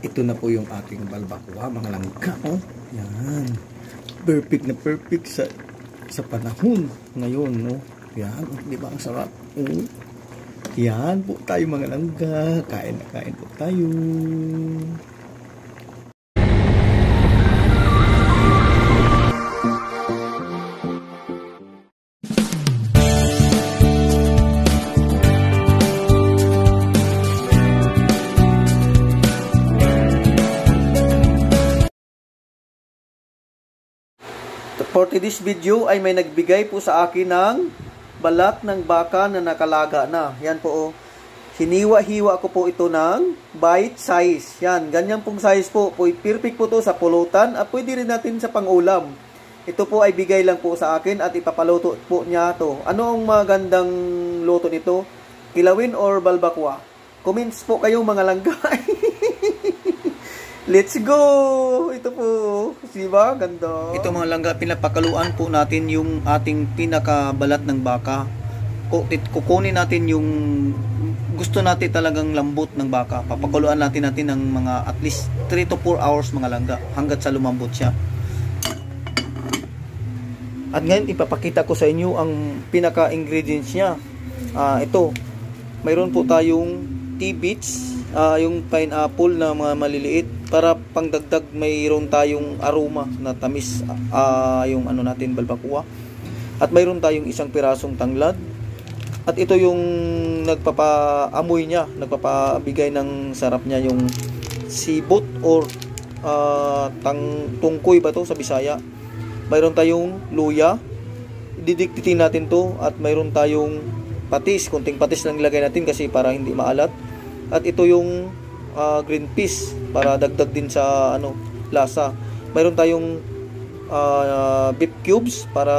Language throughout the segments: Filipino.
ito na po yung ating balbacoa, mga langka. Oh, yan. Perfect na perfect sa panahon ngayon, no? Yan, di ba ang sarap? Yan po tayo mga langga. Kain na kain po tayo. For this video ay may nagbigay po sa akin ng balat ng baka na nakalaga na. Yan po, oh. Hiniwa-hiwa ko po ito ng bite size. Yan, ganyan pong size po. Perfect po to sa pulutan at pwede rin natin sa pangulam. Ito po ay bigay lang po sa akin at ipapaluto po niya to. Ano ang magandang luto nito? Kilawin or balbacoa? Comments po kayo mga langga. Let's go! Ito po. Diba? Ganda. Ito mga langga, pinapakaluan po natin yung ating pinakabalat ng baka. Kukunin natin yung gusto natin talagang lambot ng baka. Papakaluan natin ng mga at least 3 to 4 hours mga langga hanggat sa lumambot siya. At ngayon ipapakita ko sa inyo ang pinaka-ingredients niya. Ito. Mayroon po tayong tea beets. Yung pineapple na mga maliliit para pangdagdag mayroon tayong aroma na tamis yung ano natin balbacoa. At mayroon tayong isang pirasong tanglad. At ito yung nagpapaamoy niya, nagpapabigay ng sarap niya yung sibot or tungkoy ba to sa Bisaya. Mayroon tayong luya. Didiktitin natin to at mayroon tayong patis, kunting patis lang ilagay natin kasi para hindi maalat. At ito yung green peas para dagdag din sa lasa. Mayroon tayong beef cubes para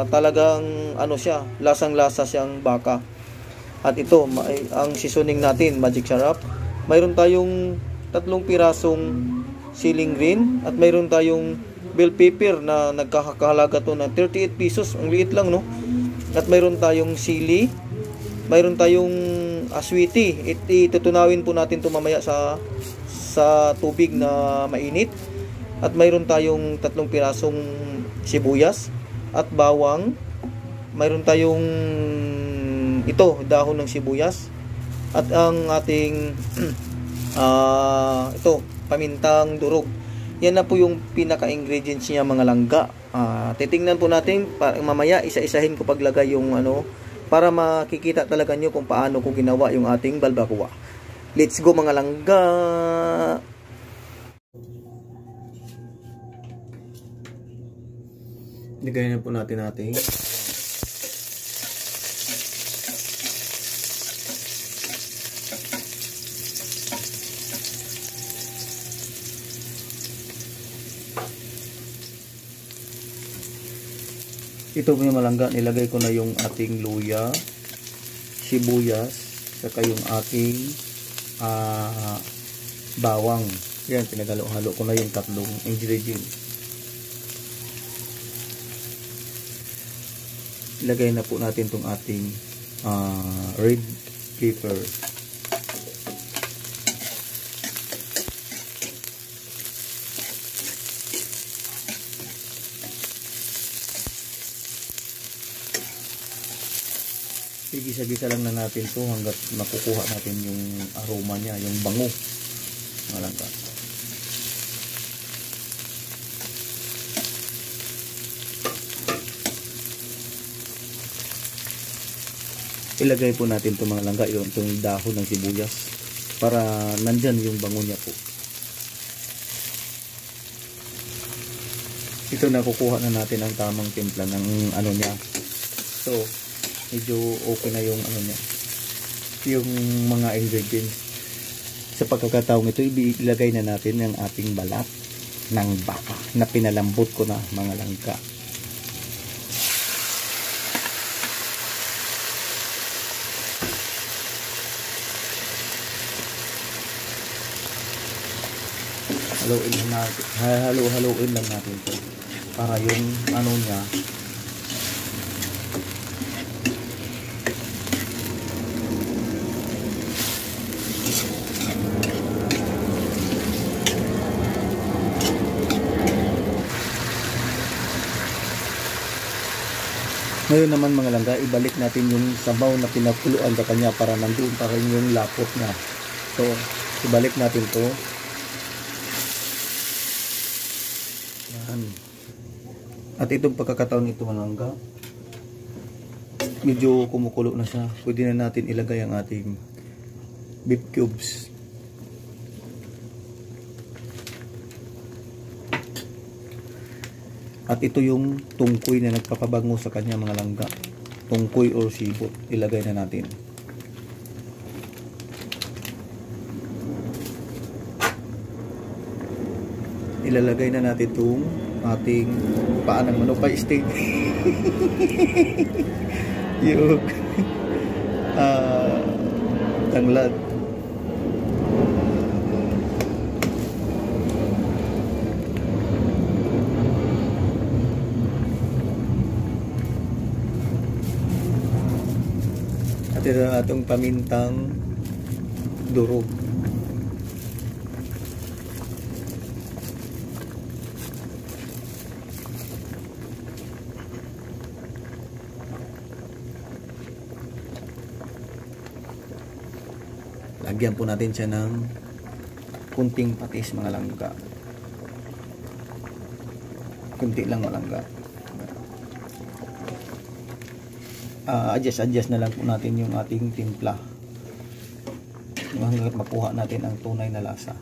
talagang siya, lasang-lasa siyang baka. At ito ang seasoning natin, magic sarap. Mayroon tayong 3 pirasong siling green at mayroon tayong bell pepper na nagkakahalaga to na 38 pesos. Ang liit lang, no? At mayroon tayong sili. Mayroon tayong aswiti. Itutunawin po natin ito mamaya sa tubig na mainit. At mayroon tayong 3 pirasong sibuyas at bawang. Mayroon tayong dahon ng sibuyas. At ang ating pamintang durog. Yan na po yung pinaka-ingredients niya mga langga. Titingnan po natin mamaya, isa-isahin ko paglagay yung para makikita talaga nyo kung paano ko ginawa yung ating balbacoa. Let's go mga langga! Lagay na po natin ito po yung malangga, nilagay ko na yung ating luya, sibuyas, saka yung ating bawang. Yan, pinagalo-halo ko na yung 3 ingredients. Ilagay na po natin itong ating red pepper. Igisa-gisa lang na natin to hanggat makukuha natin yung aroma niya, yung bango. Malangga. Ilagay po natin itong mga langga, itong dahon ng sibuyas para nandyan yung bango niya po. Ito na kukuha na natin ang tamang timpla ng niya. So medyo okay na yung niya, yung mga ingredients. Sa pagkakataong ito, ilagay na natin ang ating balat ng baka na pinalambot ko na mga langka. Haluin lang natin ito para yung niya Ngayon naman mga langga, ibalik natin yung sabaw na pinakuluan sa kanya para nandoon pa rin yung lapot niya. So, ibalik natin to. Yan. At itong pagkakataon ito mga langga, medyo kumukulo na siya. Pwede na natin ilagay ang ating beef cubes. At ito yung tungkoy na nagpapabango sa kanya mga langga. Tungkoy or sibot. Ilagay na natin. Ilalagay na natin itong ating paa ng manok by steak. Yung tanglad. At ito na atong pamintang durog. Lagyan po natin siya ng kunting patis mga langga. Kunti lang mga langga. Adjust na lang po natin yung ating timpla hanggang makuha natin ang tunay na lasa.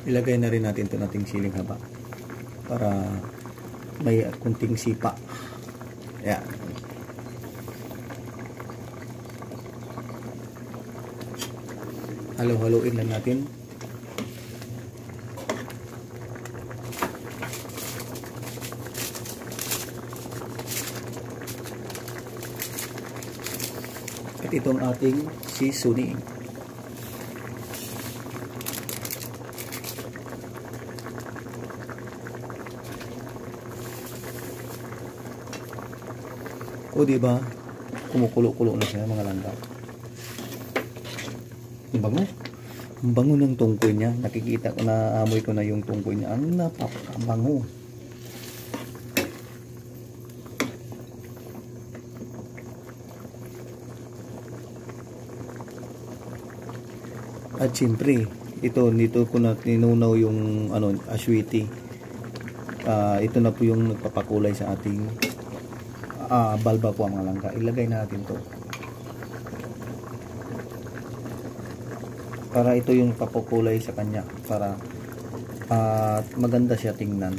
Ilagay na rin natin ito nating siling haba para may kunting sipa. Ayan. Halo-haloin lang natin. At itong ating seasoning. O diba, kumukulo-kulo na siya mga langga. Ang bango. Ang bango ng tungkoy niya. Nakikita ko na, amoy ko na yung tungkoy niya. Ang napakabango. At siyempre, dito ko na tinunaw yung aswiti. Ito na po yung nagpapakulay sa ating balba po mga langga. Ilagay natin to para ito yung papukulay sa kanya para maganda siya tingnan.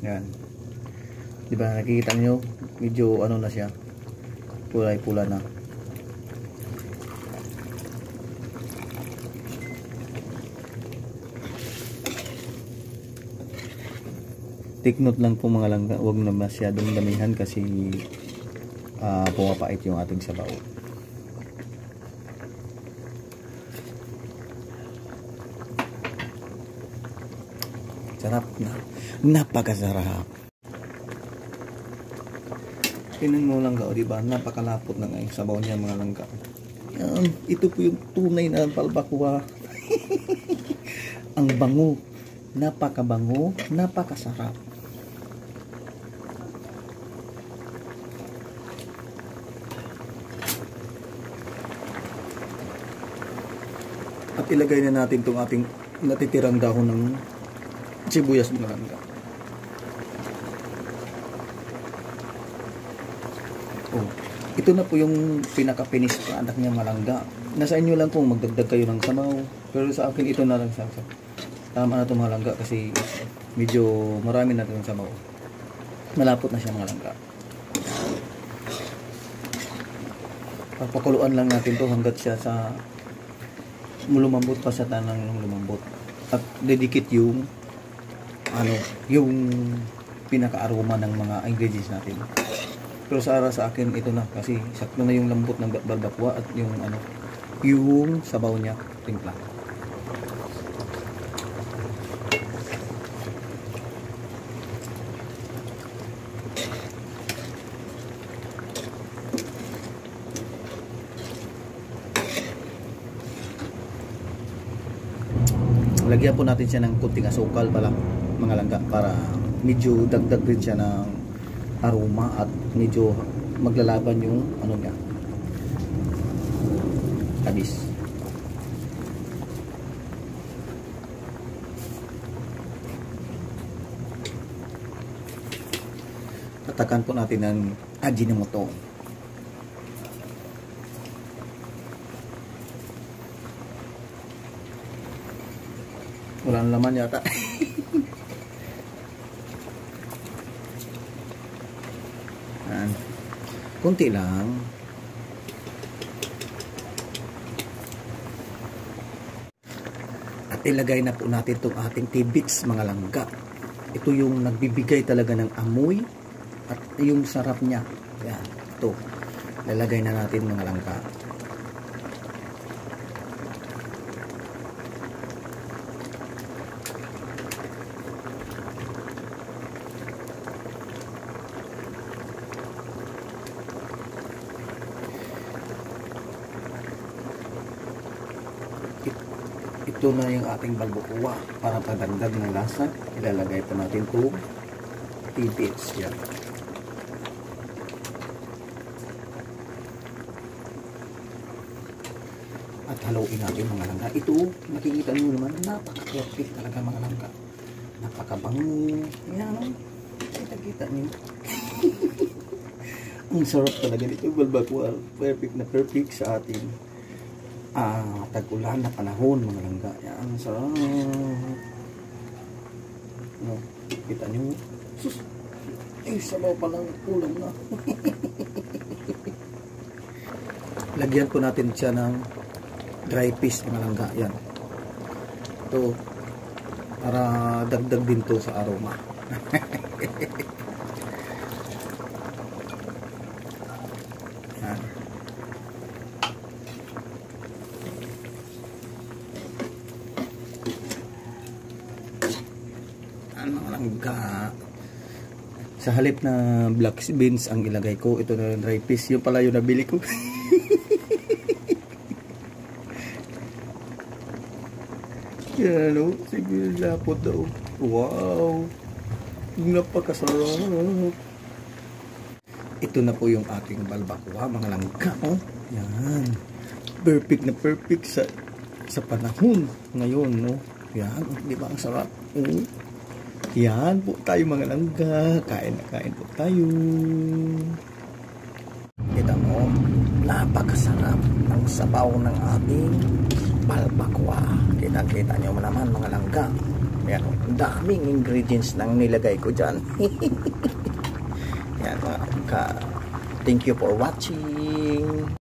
Yan, diba nakikita nyo medyo na siya, kulay pula na. Take note lang po mga langga, huwag na masyadong damihan kasi pumapait yung ating sabaw. Sarap na. Napakasarap. Tingnan mo langga, o diba? Napakalapot na nga yung sabaw niya mga langga. Yan, ito po yung tunay na balbacoa. Ang bango. Napakabango, napakasarap. At ilagay na natin itong ating natitirang dahon ng sibuyas mga langga. Oh, ito na po yung pinaka-finish product niya mga langga. Nasa inyo lang kung magdagdag kayo ng sabaw. Pero sa akin ito na lang sa tama na ito mga langga kasi medyo marami na itong sabaw. Malapot na siya mga langga. Papakuluan lang natin to hanggat siya sa lumambot pa sa tanang lumambot. At dedikit yung yung pinaka-aroma ng mga ingredients natin. Pero sa akin ito na kasi sakto na yung lambot ng barbacoa at yung yung sabaw niya, timpla. Lagyan po natin siya ng kunting asukal pala mga langga para medyo dagdag rin siya ng aroma at medyo maglalaban yung ano niya, tamis. Tatakan po natin ng Ajinomoto. Wala na laman yata. Yan. Kunti lang. At ilagay na po natin itong ating tidbits mga langga. Ito yung nagbibigay talaga ng amoy at yung sarap niya. Yan. Ito. Lalagay na natin mga langga. Ito na yung ating balbukuwa para padagdag ng lasa. Ilalagay pa natin ito tidbits yan. At haluin natin mga langga. Ito nakikita nyo naman, napaka-perfect talaga mga langga. Napakabango. Yan, kita nyo. Ang sarap talaga nito balbukuwa. Perfect na perfect sa ating tag-ulan na panahon mga langga. Yan, sarap. No, kita nyo. Sus, ay sabaw pa lang kulang na. Lagyan po natin siya ng dry fish mga langga. Yan. Ito para dagdag din to sa aroma. Yan. Mga langga. Sa halip na black beans ang ilagay ko, ito na dry fish. Yung pala yung nabili ko. Yan o, sige lapot daw. Wow, napakasarap. Ito na po yung ating balbacoa mga langga. Oh, yan, perfect na perfect sa panahon ngayon, no? Yan, di ba ang sarap? Yan po tayo mga langga. Kain na kain po tayo. Kita mo, napakasarap ng sabaw ng ating balbacoa. Kita nyo naman mga langga. Yan, daming ingredients nang nilagay ko dyan. Yan mga langga. Thank you for watching.